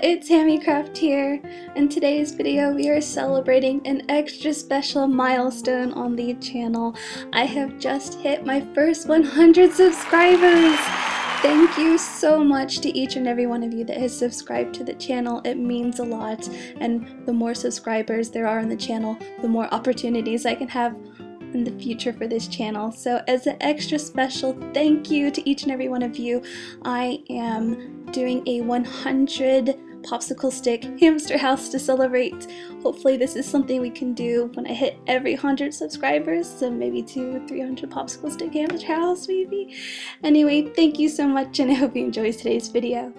it's Hammy here. In today's video we are celebrating an extra special milestone on the channel. I have just hit my first 100 subscribers! Thank you so much to each and every one of you that has subscribed to the channel. It means a lot, and the more subscribers there are on the channel, the more opportunities I can have in the future for this channel. So as an extra special thank you to each and every one of you, I am doing a 100 popsicle stick hamster house to celebrate. Hopefully this is something we can do when I hit every 100 subscribers, so maybe 200-300 popsicle stick hamster house maybe. Anyway, thank you so much and I hope you enjoy today's video.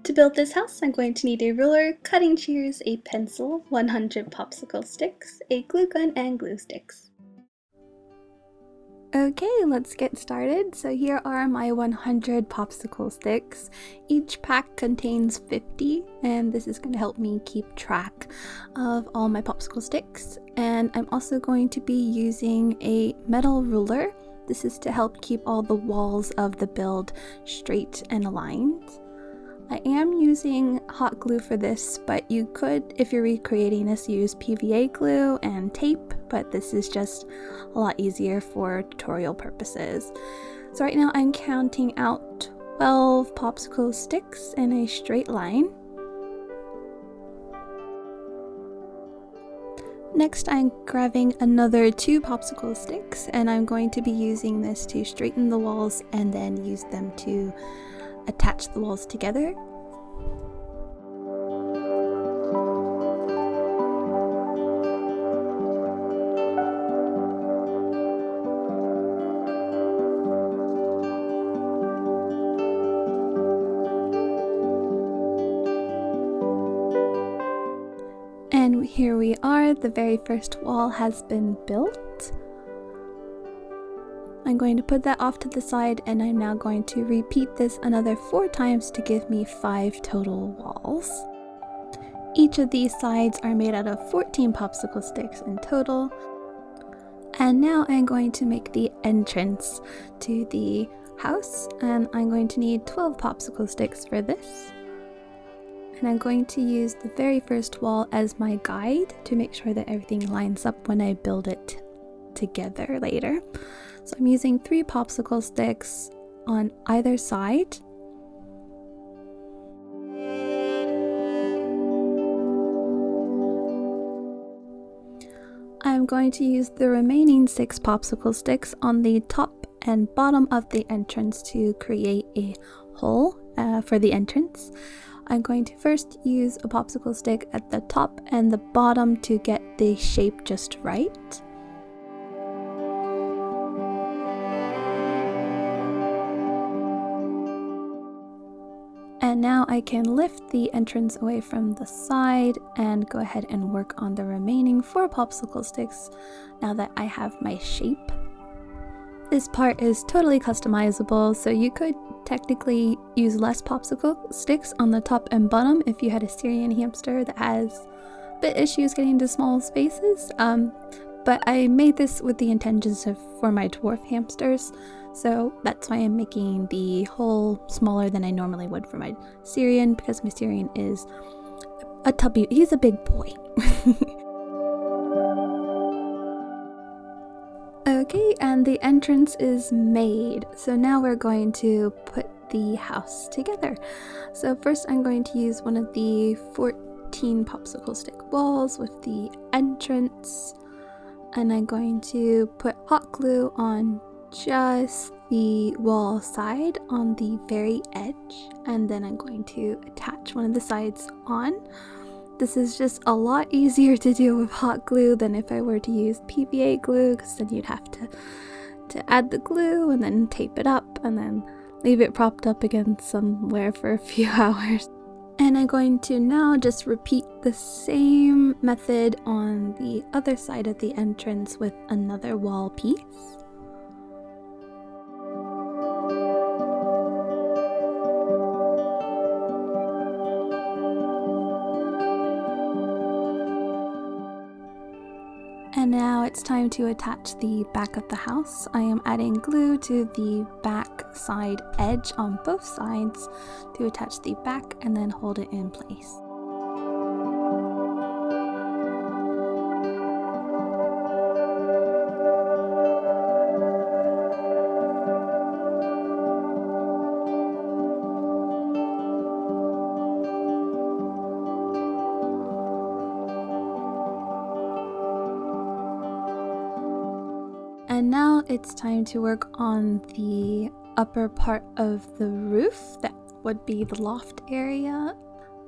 To build this house, I'm going to need a ruler, cutting shears, a pencil, 100 popsicle sticks, a glue gun, and glue sticks. Okay, let's get started. So here are my 100 popsicle sticks. Each pack contains 50, and this is going to help me keep track of all my popsicle sticks. And I'm also going to be using a metal ruler. This is to help keep all the walls of the build straight and aligned. I am using hot glue for this, but you could, if you're recreating this, use PVA glue and tape, but this is just a lot easier for tutorial purposes. So right now I'm counting out 12 popsicle sticks in a straight line. Next I'm grabbing another 2 popsicle sticks, and I'm going to be using this to straighten the walls and then use them to attach the walls together. And here we are, the very first wall has been built. I'm going to put that off to the side, and I'm now going to repeat this another 4 times to give me 5 total walls. Each of these sides are made out of 14 popsicle sticks in total. And now I'm going to make the entrance to the house, and I'm going to need 12 popsicle sticks for this. And I'm going to use the very first wall as my guide to make sure that everything lines up when I build it together later. So I'm using 3 popsicle sticks on either side. I'm going to use the remaining 6 popsicle sticks on the top and bottom of the entrance to create a hole for the entrance. I'm going to first use a popsicle stick at the top and the bottom to get the shape just right. And now I can lift the entrance away from the side and go ahead and work on the remaining 4 popsicle sticks now that I have my shape. This part is totally customizable, so you could technically use less popsicle sticks on the top and bottom if you had a Syrian hamster that has a bit issues getting into small spaces. But I made this with the intentions for my dwarf hamsters, so that's why I'm making the hole smaller than I normally would for my Syrian, because my Syrian is a tubby, he's a big boy. Okay, and the entrance is made, so now we're going to put the house together. So first I'm going to use one of the 14 popsicle stick walls with the entrance, and I'm going to put hot glue on just the wall side on the very edge, and then I'm going to attach one of the sides on. This is just a lot easier to do with hot glue than if I were to use PVA glue, because then you'd have to add the glue and then tape it up and then leave it propped up against somewhere for a few hours. And I'm going to now just repeat the same method on the other side of the entrance with another wall piece. And now it's time to attach the back of the house. I am adding glue to the back side edge on both sides to attach the back and then hold it in place. And now it's time to work on the upper part of the roof. That would be the loft area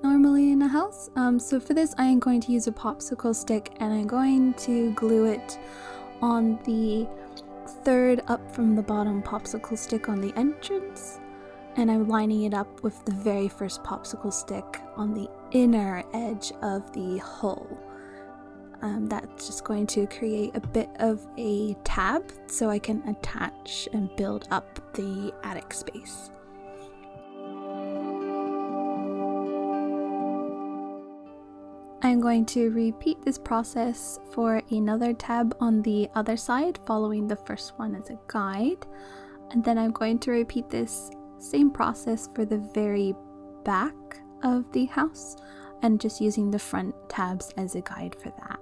normally in a house. So for this I am going to use a popsicle stick and I'm going to glue it on the third up from the bottom popsicle stick on the entrance. And I'm lining it up with the very first popsicle stick on the inner edge of the hole. That's just going to create a bit of a tab so I can attach and build up the attic space. I'm going to repeat this process for another tab on the other side, following the first one as a guide. And then I'm going to repeat this same process for the very back of the house and just using the front tabs as a guide for that.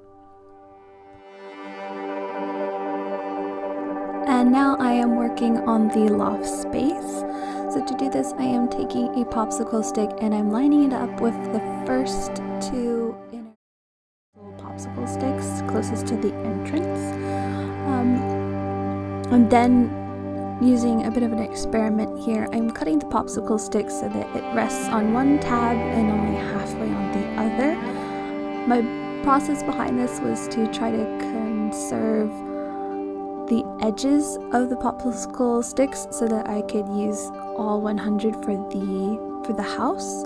And now I am working on the loft space. So to do this, I am taking a popsicle stick and I'm lining it up with the first two inner popsicle sticks closest to the entrance. And then using a bit of an experiment here, I'm cutting the popsicle stick so that it rests on one tab and only halfway on the other. My process behind this was to try to conserve the edges of the popsicle sticks so that I could use all 100 for the house.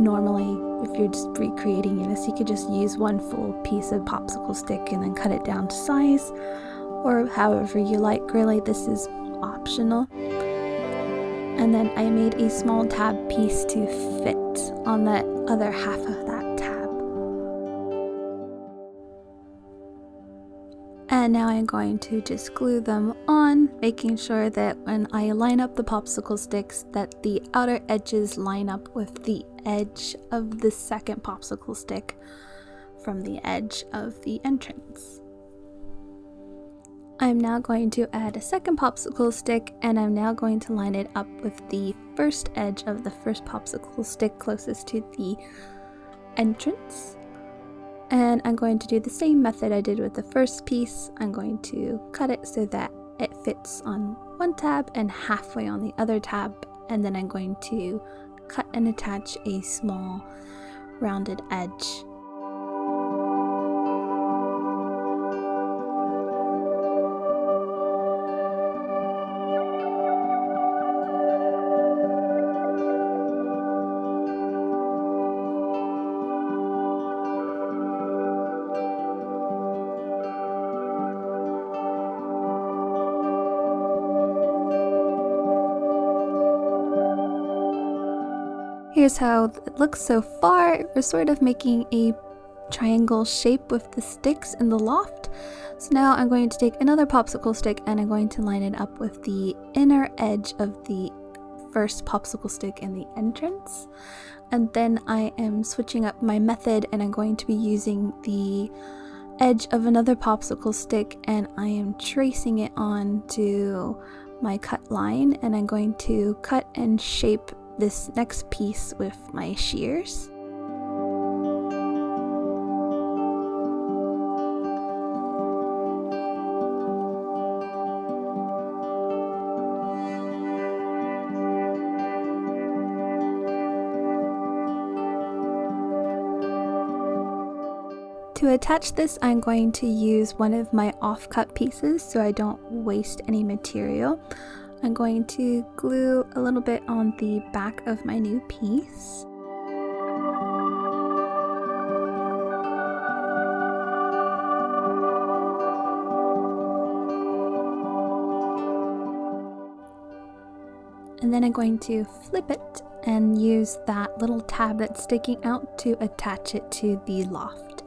Normally, if you're just recreating this, you could just use one full piece of popsicle stick and then cut it down to size, or however you like. Really, this is optional. And then I made a small tab piece to fit on the other half of that tab. And now I'm going to just glue them on, making sure that when I line up the popsicle sticks that the outer edges line up with the edge of the second popsicle stick from the edge of the entrance. I'm now going to add a second popsicle stick and I'm now going to line it up with the first edge of the first popsicle stick closest to the entrance. And I'm going to do the same method I did with the first piece. I'm going to cut it so that it fits on one tab and halfway on the other tab. And then I'm going to cut and attach a small rounded edge. Here's how it looks so far. We're sort of making a triangle shape with the sticks in the loft. So now I'm going to take another popsicle stick and I'm going to line it up with the inner edge of the first popsicle stick in the entrance. And then I am switching up my method and I'm going to be using the edge of another popsicle stick and I am tracing it onto my cut line, and I'm going to cut and shape this next piece with my shears. To attach this, I'm going to use one of my off-cut pieces so I don't waste any material. I'm going to glue a little bit on the back of my new piece. And then I'm going to flip it and use that little tab that's sticking out to attach it to the loft.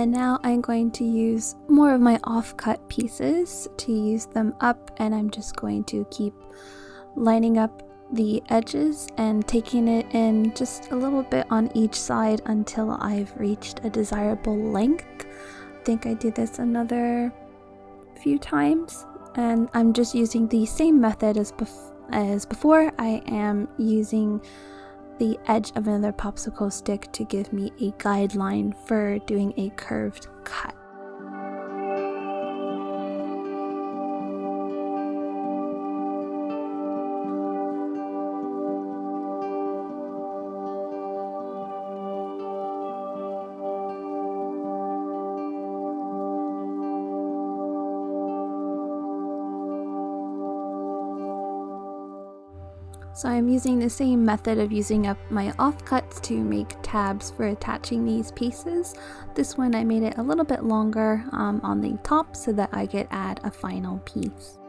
And now I'm going to use more of my offcut pieces to use them up, and I'm just going to keep lining up the edges and taking it in just a little bit on each side until I've reached a desirable length. I think I did this another few times, and I'm just using the same method as before. I am using the edge of another popsicle stick to give me a guideline for doing a curved cut. So I'm using the same method of using up my offcuts to make tabs for attaching these pieces. This one I made it a little bit longer on the top so that I could add a final piece.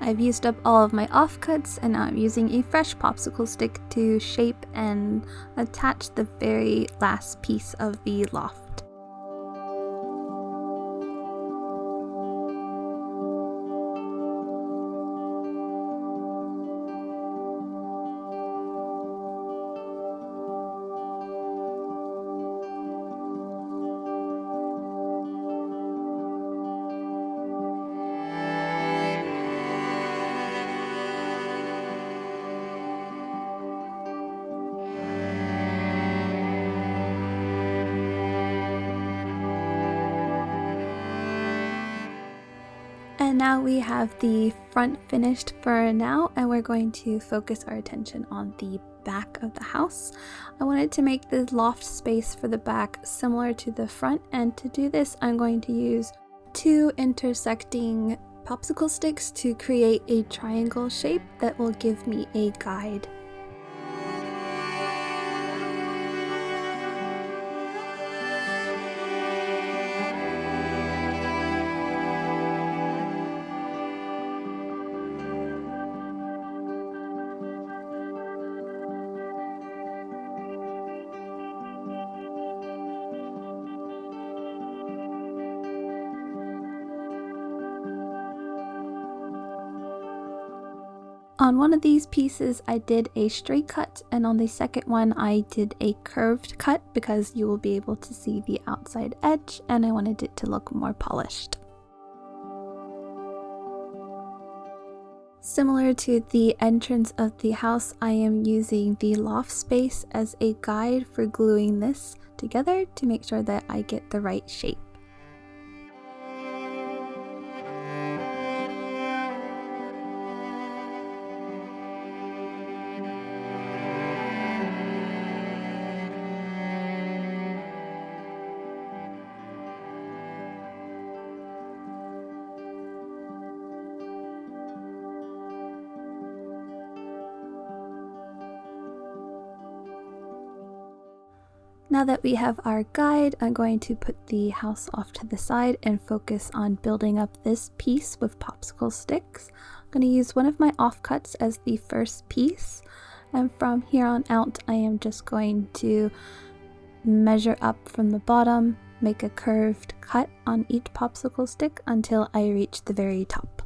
I've used up all of my offcuts, and now I'm using a fresh popsicle stick to shape and attach the very last piece of the loft. And now we have the front finished for now, and we're going to focus our attention on the back of the house. I wanted to make the loft space for the back similar to the front, and to do this I'm going to use 2 intersecting popsicle sticks to create a triangle shape that will give me a guide. On one of these pieces I did a straight cut, and on the second one I did a curved cut because you will be able to see the outside edge, and I wanted it to look more polished. Similar to the entrance of the house, I am using the loft space as a guide for gluing this together to make sure that I get the right shape. Now that we have our guide, I'm going to put the house off to the side and focus on building up this piece with popsicle sticks. I'm going to use one of my offcuts as the first piece, and from here on out I am just going to measure up from the bottom, make a curved cut on each popsicle stick until I reach the very top.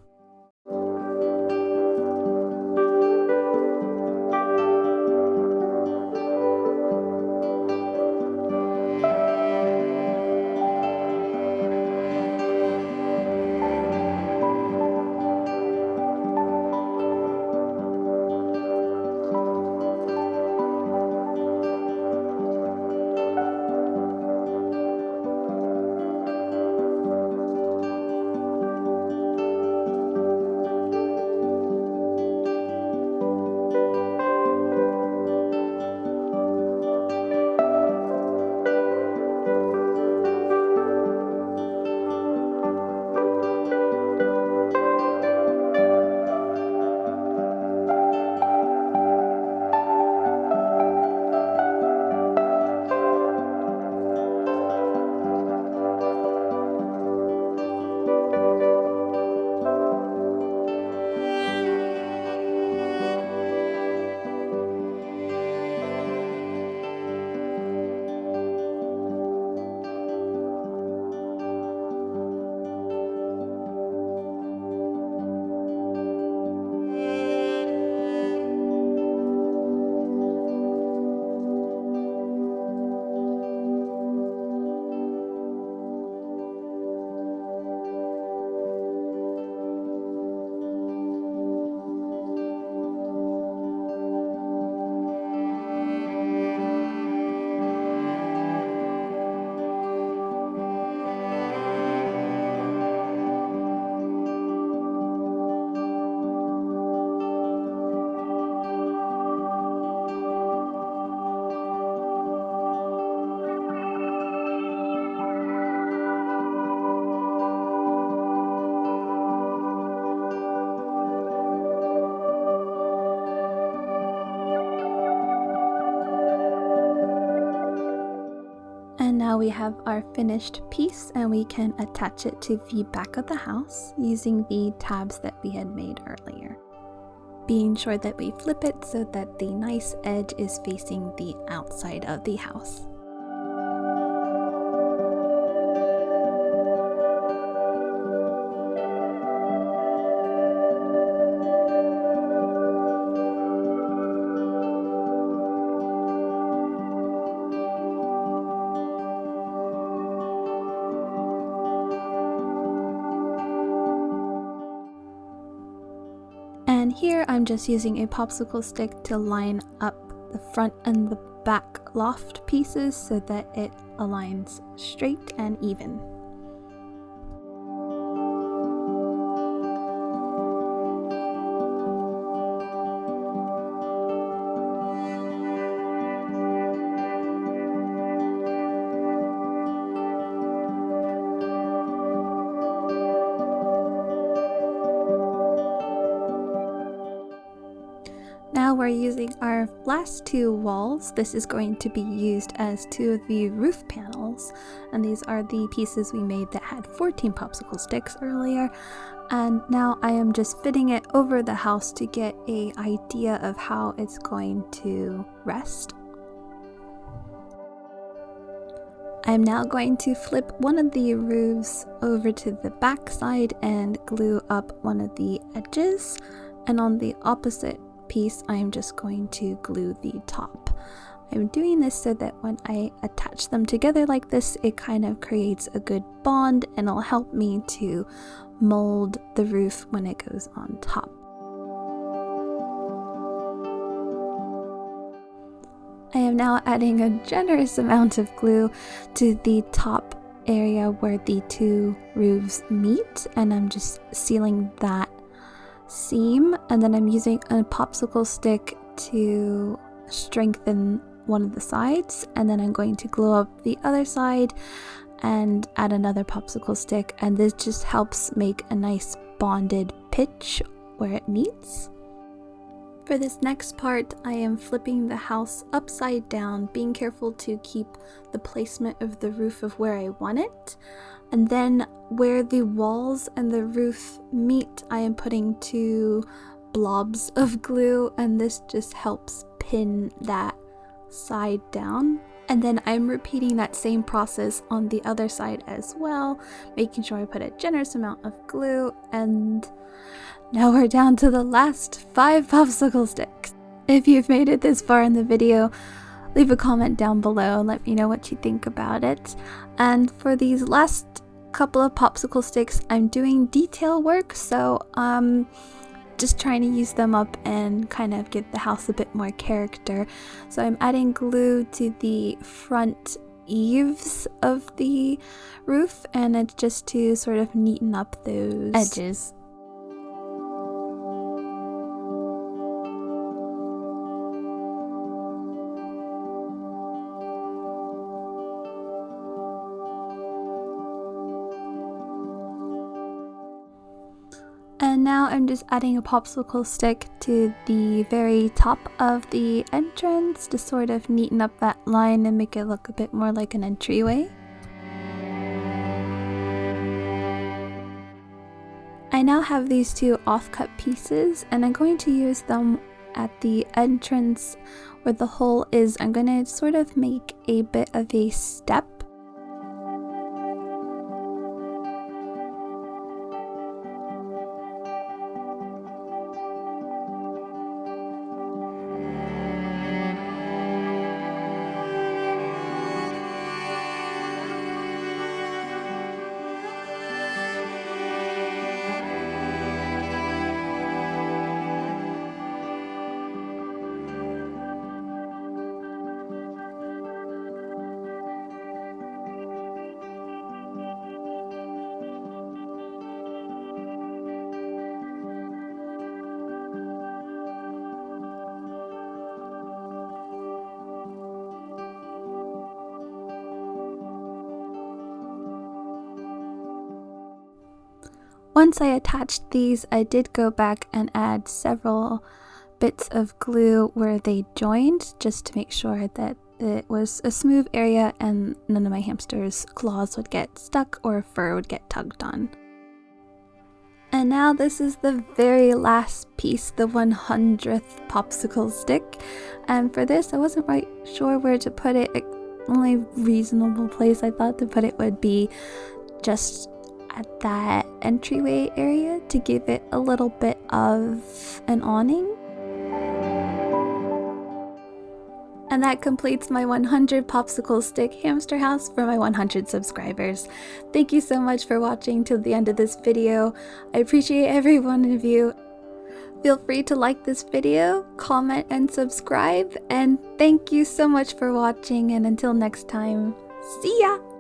now we have our finished piece and we can attach it to the back of the house using the tabs that we had made earlier. Being sure that we flip it so that the nice edge is facing the outside of the house. And here I'm just using a popsicle stick to line up the front and the back loft pieces so that it aligns straight and even. Now we're using our last two walls. This is going to be used as two of the roof panels, and these are the pieces we made that had 14 popsicle sticks earlier. And now I am just fitting it over the house to get an idea of how it's going to rest. I'm now going to flip one of the roofs over to the back side and glue up one of the edges, and on the opposite piece I'm just going to glue the top. I'm doing this so that when I attach them together like this, it kind of creates a good bond and it'll help me to mold the roof when it goes on top. I am now adding a generous amount of glue to the top area where the two roofs meet, and I'm just sealing that seam, and then I'm using a popsicle stick to strengthen one of the sides, and then I'm going to glue up the other side and add another popsicle stick, and this just helps make a nice bonded pitch where it meets. For this next part, I am flipping the house upside down, being careful to keep the placement of the roof of where I want it. And then where the walls and the roof meet, I am putting two blobs of glue, and this just helps pin that side down. And then I'm repeating that same process on the other side as well, making sure I put a generous amount of glue. And now we're down to the last 5 popsicle sticks. If you've made it this far in the video, leave a comment down below and let me know what you think about it. And for these last couple of popsicle sticks, I'm doing detail work, so just trying to use them up and kind of give the house a bit more character. So I'm adding glue to the front eaves of the roof, and it's just to sort of neaten up those edges. And now I'm just adding a popsicle stick to the very top of the entrance to sort of neaten up that line and make it look a bit more like an entryway. I now have these two off-cut pieces, and I'm going to use them at the entrance where the hole is. I'm going to sort of make a bit of a step. Once I attached these, I did go back and add several bits of glue where they joined, just to make sure that it was a smooth area and none of my hamsters' claws would get stuck or fur would get tugged on. And now this is the very last piece, the 100th popsicle stick. And for this, I wasn't quite sure where to put it. The only reasonable place I thought to put it would be just at that entryway area to give it a little bit of an awning. And that completes my 100 popsicle stick hamster house for my 100 subscribers. Thank you so much for watching till the end of this video. I appreciate every one of you. Feel free to like this video, comment, and subscribe. And thank you so much for watching. And until next time, see ya!